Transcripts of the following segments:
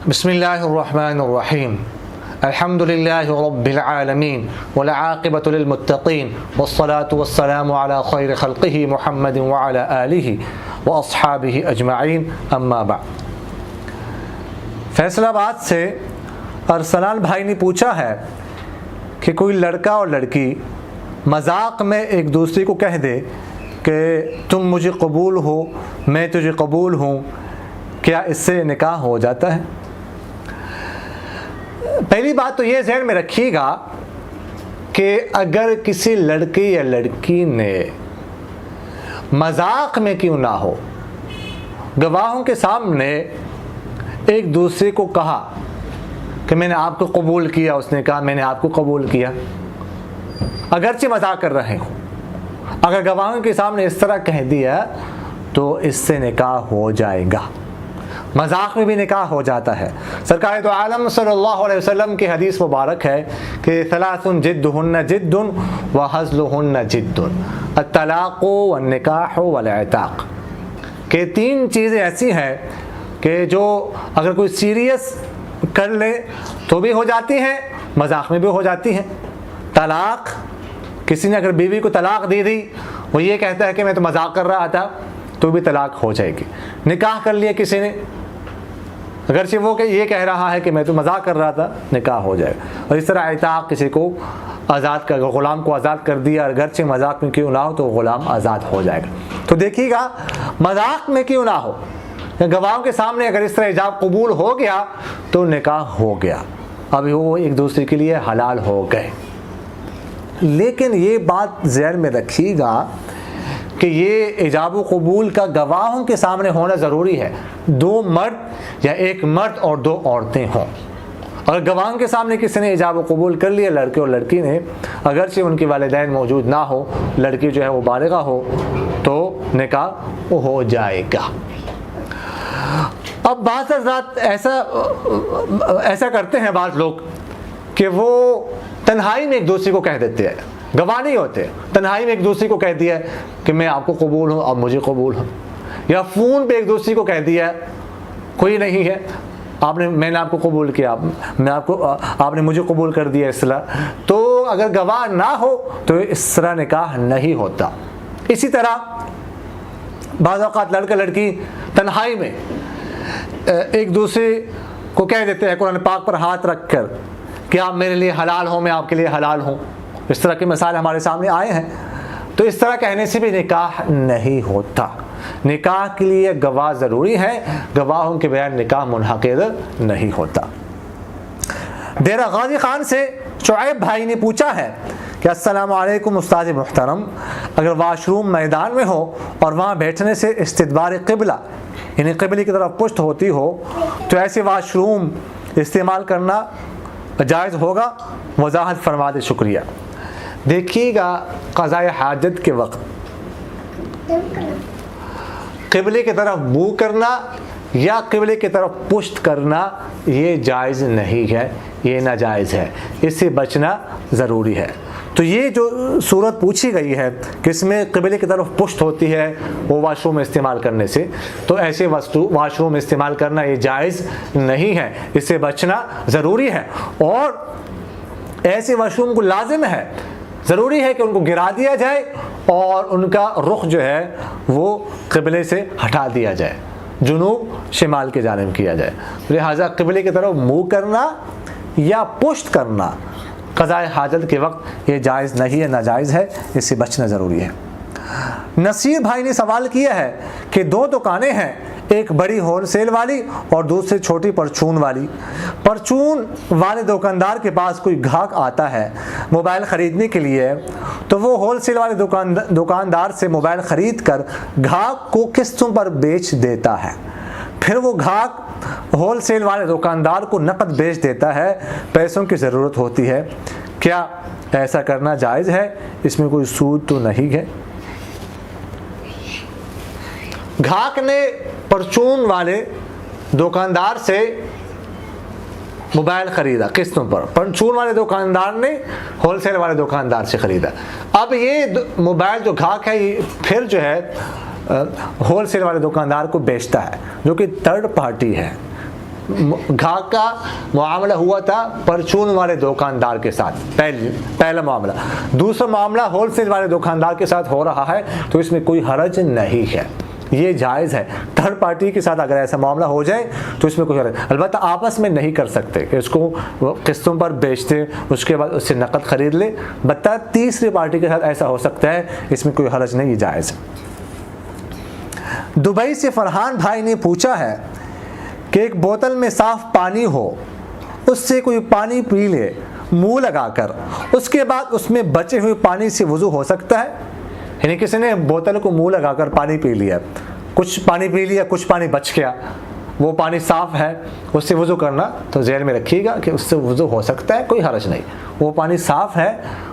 بسم اللہ الرحمن الرحیم الحمد للہ رب العالمین والعاقبۃ للمتقین والصلاة والسلام علی خیر خلقہ محمد وعلی آلہ واصحابہ اجمعین اما بعد۔ فیصل آباد سے ارسلان بھائی نے پوچھا ہے کہ کوئی لڑکا اور لڑکی مذاق میں ایک دوسرے کو کہہ دے کہ تم مجھے قبول ہو میں تجھے قبول ہوں، کیا اس سے نکاح ہو جاتا ہے؟ پہلی بات تو یہ ذہن میں رکھیے گا کہ اگر کسی لڑکے یا لڑکی نے مذاق میں کیوں نہ ہو گواہوں کے سامنے ایک دوسرے کو کہا کہ میں نے آپ کو قبول کیا، اس نے کہا میں نے آپ کو قبول کیا، اگرچہ مذاق کر رہے ہوں، اگر گواہوں کے سامنے اس طرح کہہ دیا تو اس سے نکاح ہو جائے گا، مذاق میں بھی نکاح ہو جاتا ہے۔ سرکار دو عالم صلی اللہ علیہ وسلم کی حدیث مبارک ہے کہ ثلاث جدہن جد وہزلہن جد، الطلاق والنکاح والعتاق، کہ تین چیزیں ایسی ہیں کہ جو اگر کوئی سیریس کر لے تو بھی ہو جاتی ہیں، مذاق میں بھی ہو جاتی ہیں۔ طلاق، کسی نے اگر بیوی کو طلاق دے دی، وہ یہ کہتا ہے کہ میں تو مذاق کر رہا تھا، تو بھی طلاق ہو جائے گی۔ نکاح کر لیا کسی نے، اگرچہ وہ کہ یہ کہہ رہا ہے کہ میں تو مذاق کر رہا تھا، نکاح ہو جائے گا۔ اور اس طرح عتاق، کسی کو آزاد کر، غلام کو آزاد کر دیا، اگرچہ مذاق میں کیوں نہ ہو تو غلام آزاد ہو جائے گا۔ تو دیکھیے گا، مذاق میں کیوں نہ ہو، گواہوں کے سامنے اگر اس طرح ایجاب قبول ہو گیا تو نکاح ہو گیا، ابھی وہ ایک دوسرے کے لیے حلال ہو گئے۔ لیکن یہ بات ذہن میں رکھیے گا کہ یہ ایجاب و قبول کا گواہوں کے سامنے ہونا ضروری ہے، دو مرد یا ایک مرد اور دو عورتیں ہوں۔ اگر گواہوں کے سامنے کسی نے ایجاب و قبول کر لیا، لڑکے اور لڑکی نے، اگرچہ ان کے والدین موجود نہ ہو، لڑکی جو ہے وہ بالغہ ہو، تو نکاح ہو جائے گا۔ اب بعض حضرات ایسا کرتے ہیں بعض لوگ کہ وہ تنہائی میں ایک دوسرے کو کہہ دیتے ہیں، گواہ نہیں ہوتے، تنہائی میں ایک دوسرے کو کہہ دیا کہ میں آپ کو قبول ہوں، آپ مجھے قبول ہوں، یا فون پہ ایک دوسرے کو کہہ دیا کوئی نہیں ہے، میں نے آپ کو قبول کیا، آپ نے مجھے قبول کر دیا، اس طرح۔ تو اگر گواہ نہ ہو تو اس طرح نکاح نہیں ہوتا۔ اسی طرح بعض اوقات لڑکا لڑکی تنہائی میں ایک دوسرے کو کہہ دیتے ہیں قرآن پاک پر ہاتھ رکھ کر کہ آپ میرے لیے حلال ہوں، میں آپ کے لیے حلال ہوں، اس طرح کے مسائل ہمارے سامنے آئے ہیں۔ تو اس طرح کہنے سے بھی نکاح نہیں ہوتا۔ نکاح کے لیے گواہ ضروری ہے، گواہوں کے بغیر نکاح منعقد نہیں ہوتا۔ ڈیرہ غازی خان سے شعیب بھائی نے پوچھا ہے کہ السلام علیکم استاد محترم، اگر واش روم میدان میں ہو اور وہاں بیٹھنے سے استدبار قبلہ یعنی قبلے کی طرف پشت ہوتی ہو تو ایسے واش روم استعمال کرنا جائز ہوگا؟ وضاحت فرما دے، شکریہ۔ دیکھیے گا، قضاء حاجت کے وقت قبلے کی طرف منہ کرنا یا قبلے کی طرف پشت کرنا یہ جائز نہیں ہے، یہ ناجائز ہے، اس سے بچنا ضروری ہے۔ تو یہ جو صورت پوچھی گئی ہے کہ اس میں قبلے کی طرف پشت ہوتی ہے وہ واش روم استعمال کرنے سے، تو ایسے واش روم استعمال کرنا یہ جائز نہیں ہے، اس سے بچنا ضروری ہے۔ اور ایسے واش روم کو لازم ہے، ضروری ہے کہ ان کو گرا دیا جائے اور ان کا رخ جو ہے وہ قبلے سے ہٹا دیا جائے، جنوب شمال کی جانب کیا جائے۔ لہٰذا قبلے کی طرف منہ کرنا یا پشت کرنا قضاء حاجت کے وقت یہ جائز نہیں ہے، ناجائز ہے، اس سے بچنا ضروری ہے۔ نصیر بھائی نے سوال کیا ہے کہ دو دکانیں ہیں، ایک بڑی ہول سیل والی اور دوسری چھوٹی پرچون والی۔ پرچون والے دکاندار کے پاس کوئی گاہک آتا ہے موبائل خریدنے کے لیے، تو وہ ہول سیل والے دکاندار سے موبائل خرید کر گاہک کو قسطوں پر بیچ دیتا ہے، پھر وہ گاہک ہول سیل والے دکاندار کو نقد بیچ دیتا ہے، پیسوں کی ضرورت ہوتی ہے، کیا ایسا کرنا جائز ہے؟ اس میں کوئی سود تو نہیں ہے؟ گاہک نے پرچون والے دکاندار سے موبائل خریدا قسطوں پر، پرچون والے دکاندار نے ہول سیل والے دکاندار سے خریدا۔ اب یہ موبائل جو گاہک ہے یہ پھر جو ہے ہول سیل والے دکاندار کو بیچتا ہے، جو کہ تھرڈ پارٹی ہے، گھا کا معاملہ ہوا تھا پرچون والے دکاندار کے ساتھ، پہلا معاملہ۔ دوسرا معاملہ ہول سیل والے دکاندار کے ساتھ ہو رہا ہے تو اس میں کوئی حرج نہیں ہے، یہ جائز ہے۔ تھرڈ پارٹی کے ساتھ اگر ایسا معاملہ ہو جائے تو اس میں کوئی حرج، البتہ آپس میں نہیں کر سکتے کہ اس کو قسطوں پر بیچتے اس کے بعد اس سے نقد خرید لے، بتا تیسری پارٹی کے ساتھ ایسا ہو سکتا ہے، اس میں کوئی حرج نہیں، یہ جائز ہے۔ دبئی سے فرحان بھائی نے پوچھا ہے کہ ایک بوتل میں صاف پانی ہو، اس سے کوئی پانی پی لے منہ لگا کر، اس کے بعد اس میں بچے ہوئے پانی سے وضو ہو سکتا ہے؟ یعنی کسی نے بوتل کو منہ لگا کر پانی پی لیا، کچھ پانی پی لیا، کچھ پانی بچ گیا، وہ پانی صاف ہے، اس سے وضو کرنا تو ذہن میں رکھیے گا کہ اس سے وضو ہو سکتا ہے، کوئی حرج نہیں، وہ پانی صاف ہے،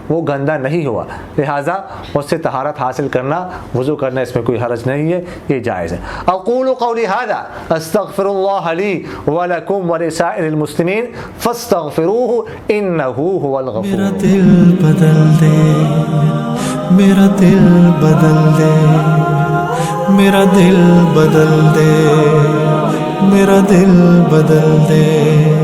وہ گندا نہیں ہوا، لہٰذا اس سے طہارت حاصل کرنا، وضو کرنا، اس میں کوئی حرج نہیں ہے، یہ جائز ہے۔ اقول قولی ھذا استغفر اللہ لی ولکم ولسائر المسلمین فاستغفروہ انہ ھو الغفور۔ میرا دل بدل دے، میرا دل بدل دے، میرا دل بدل دے، میرا دل بدل دے۔